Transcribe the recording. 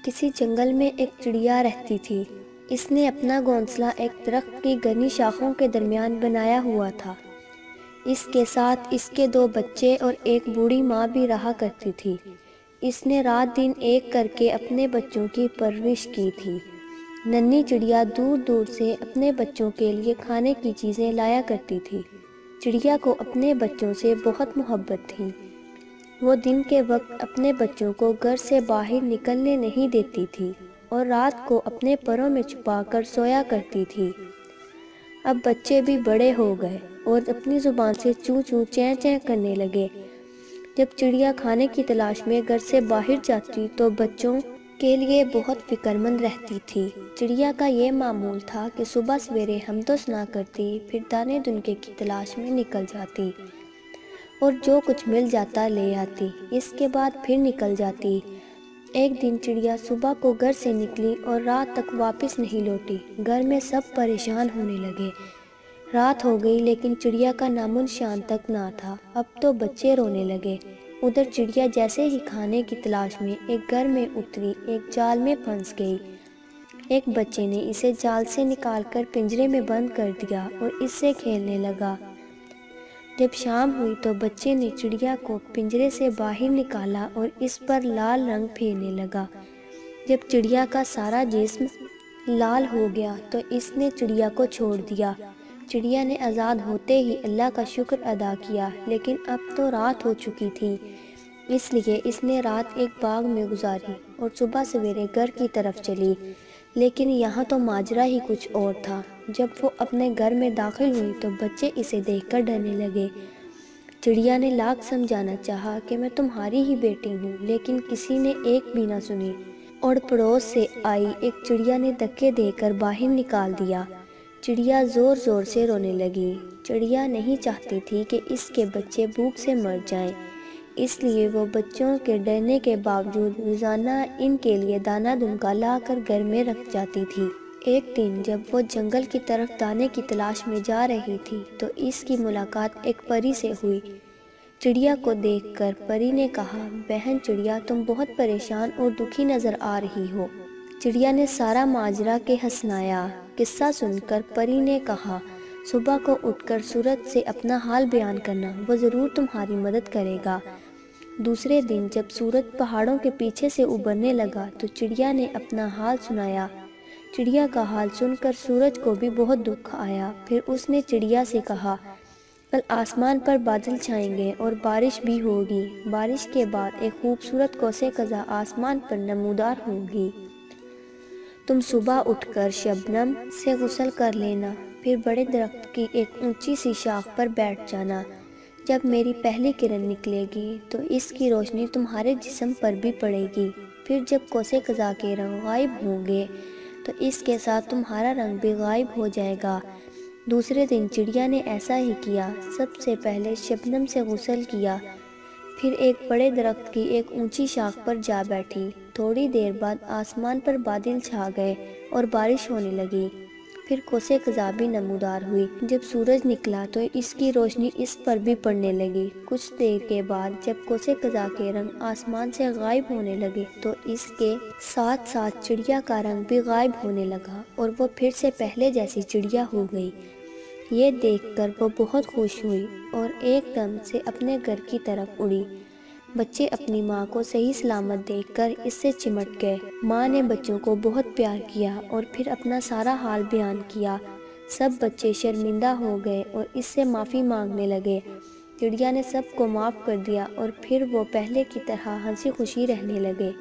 کسی جنگل میں ایک چڑیا رہتی تھی۔ اس نے اپنا گھونسلہ ایک درخت کی گھنی شاخوں کے درمیان بنایا ہوا تھا۔ اس کے ساتھ اس کے 2 بچے اور ایک بوڑھی ماں بھی رہا کرتی تھی۔ اس نے رات دن ایک کر کے اپنے بچوں کی پرورش کی تھی۔ ننھی چڑیا دور دور سے اپنے بچوں کے لیے کھانے کی چیزیں لایا کرتی تھی۔ چڑیا کو اپنے بچوں سے بہت محبت تھی۔ وہ دن کے وقت اپنے بچوں کو گھر سے باہر نکلنے نہیں دیتی تھی اور رات کو اپنے پروں میں چھپا کر سویا کرتی تھی۔ اب بچے بھی بڑے ہو گئے اور اپنی زبان سے چوں چوں چیں چیں کرنے لگے۔ جب چڑیا کھانے کی تلاش میں گھر سے باہر جاتی تو بچوں کے لیے بہت فکر مند رہتی تھی۔ چڑیا کا یہ معمول تھا کہ صبح سویرے حمد و ثنا کرتی، پھر دانے دنکے کی تلاش میں نکل جاتی اور جو کچھ مل جاتا لے آتی، اس کے بعد پھر نکل جاتی۔ ایک دن چڑیا صبح کو گھر سے نکلی اور رات تک واپس نہیں لوٹی۔ گھر میں سب پریشان ہونے لگے۔ رات ہو گئی لیکن چڑیا کا نام و نشان تک نہ تھا۔ اب تو بچے رونے لگے۔ ادھر چڑیا جیسے ہی کھانے کی تلاش میں ایک گھر میں اتری، ایک جال میں پھنس گئی۔ ایک بچے نے اسے جال سے نکال کر پنجرے میں بند کر دیا اور اس سے کھیلنے لگا۔ جب شام ہوئی تو بچے نے چڑیا کو پنجرے سے باہر نکالا اور اس پر لال رنگ پھیرنے لگا۔ جب چڑیا کا سارا جسم لال ہو گیا تو اس نے چڑیا کو چھوڑ دیا۔ چڑیا نے آزاد ہوتے ہی اللہ کا شکر ادا کیا، لیکن اب تو رات ہو چکی تھی، اس لیے اس نے رات ایک باغ میں گزاری اور صبح سویرے گھر کی طرف چلی۔ لیکن یہاں تو ماجرا ہی کچھ اور تھا۔ جب وہ اپنے گھر میں داخل ہوئی تو بچے اسے دیکھ کر ڈرنے لگے۔ چڑیا نے لاکھ سمجھانا چاہا کہ میں تمہاری ہی بیٹی ہوں، لیکن کسی نے ایک بھی نہ سنی اور پڑوس سے آئی ایک چڑیا نے دھکے دے کر باہر نکال دیا۔ چڑیا زور زور سے رونے لگی۔ چڑیا نہیں چاہتی تھی کہ اس کے بچے بھوک سے مر جائیں، اس لیے وہ بچوں کے ڈرنے کے باوجود روزانہ ان کے لیے دانہ دنکا لا کر گھر میں رکھ جاتی تھی۔ ایک دن جب وہ جنگل کی طرف دانے کی تلاش میں جا رہی تھی تو اس کی ملاقات ایک پری سے ہوئی۔ چڑیا کو دیکھ کر پری نے کہا، بہن چڑیا، تم بہت پریشان اور دکھی نظر آ رہی ہو۔ چڑیا نے سارا ماجرا کے ہسنایا۔ قصہ سن کر پری نے کہا، صبح کو اٹھ کر سورج سے اپنا حال بیان کرنا، وہ ضرور تمہاری مدد کرے گا۔ دوسرے دن جب سورج پہاڑوں کے پیچھے سے ابھرنے لگا تو چڑیا نے اپنا حال سنایا۔ چڑیا کا حال سن کر سورج کو بھی بہت دکھ آیا۔ پھر اس نے چڑیا سے کہا، کل آسمان پر بادل چھائیں گے اور بارش بھی ہوگی۔ بارش کے بعد ایک خوبصورت قوس قزح آسمان پر نمودار ہوگی۔ تم صبح اٹھ کر شبنم سے غسل کر لینا، پھر بڑے درخت کی ایک اونچی سی شاخ پر بیٹھ جانا۔ جب میری پہلی کرن نکلے گی تو اس کی روشنی تمہارے جسم پر بھی پڑے گی۔ پھر جب قوس قزح کے رنگ غائب ہوں گے تو اس کے ساتھ تمہارا رنگ بھی غائب ہو جائے گا۔ دوسرے دن چڑیا نے ایسا ہی کیا۔ سب سے پہلے شبنم سے غسل کیا، پھر ایک بڑے درخت کی ایک اونچی شاخ پر جا بیٹھی۔ تھوڑی دیر بعد آسمان پر بادل چھا گئے اور بارش ہونے لگی۔ پھر قوس قزح بھی نمودار ہوئی۔ جب سورج نکلا تو اس کی روشنی اس پر بھی پڑنے لگی۔ کچھ دیر کے بعد جب قوس قزح کے رنگ آسمان سے غائب ہونے لگے تو اس کے ساتھ ساتھ چڑیا کا رنگ بھی غائب ہونے لگا اور وہ پھر سے پہلے جیسی چڑیا ہو گئی۔ یہ دیکھ کر وہ بہت خوش ہوئی اور ایک دم سے اپنے گھر کی طرف اڑی۔ بچے اپنی ماں کو صحیح سلامت دیکھ کر اس سے چمٹ گئے۔ ماں نے بچوں کو بہت پیار کیا اور پھر اپنا سارا حال بیان کیا۔ سب بچے شرمندہ ہو گئے اور اس سے معافی مانگنے لگے۔ چڑیا نے سب کو معاف کر دیا اور پھر وہ پہلے کی طرح ہنسی خوشی رہنے لگے۔